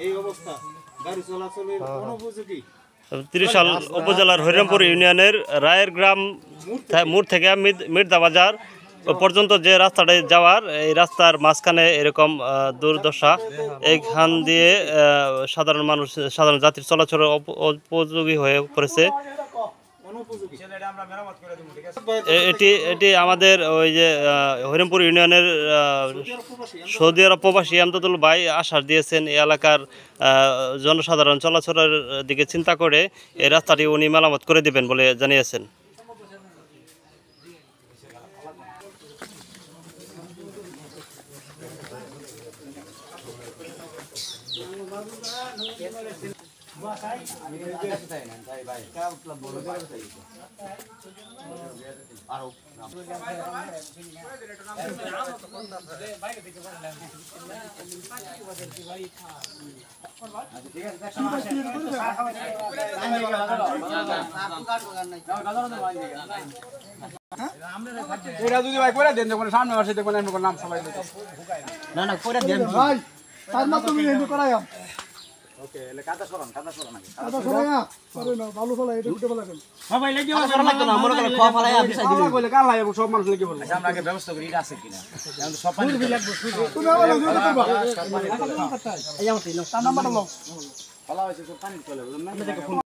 এই অবস্থা গাড়ি চলাচলের অনুপযোগী। ত্রিশাল উপজেলার হরিরামপুর ইউনিয়নের রায়ের গ্রাম মোড় থেকে মির্জা বাজার পর্যন্ত যে রাস্তাটা যাওয়ার, এই রাস্তার মাঝখানে এরকম দুর্দশা। এইখান দিয়ে সাধারণ যাত্রী চলাচলের উপযোগী হয়ে পড়েছে। এটি আমাদের ওই যে হরিরামপুর ইউনিয়নের সৌদি আরব প্রবাসী আমদাদুল ভাই আশ্বাস দিয়েছেন এই এলাকার জনসাধারণ চলাচলের দিকে চিন্তা করে এই রাস্তাটি উনি মেরামত করে দিবেন বলে জানিয়েছেন। এটা যদি ভাই করে দেন, যখন সামনে আসে দেখবেন নাম সবাই না না করে দেন ভাই তার মাধ্যমে এন্ড করায়াম। ওকে এলে কাটা সরান আগে কাটা সরায়া করে না ভালো ফলা এটা উঠে ফেলা কেন সবাই লাগি করা লাগতো না, মনে করে খাওয়া ফলাই বিছাই দিবেন। আমরা কইলে কাল লাগবে, সব মানুষ লাগি বললে আমরা আগে ব্যবস্থা করি এটা আছে কিনা, এখন তো সব পানি লাগবে। তুমি আবার জোরে করবা এই আমার তার নাম্বারটা লও। ভালো হইছে, সব পানি চলে বুঝলেন না।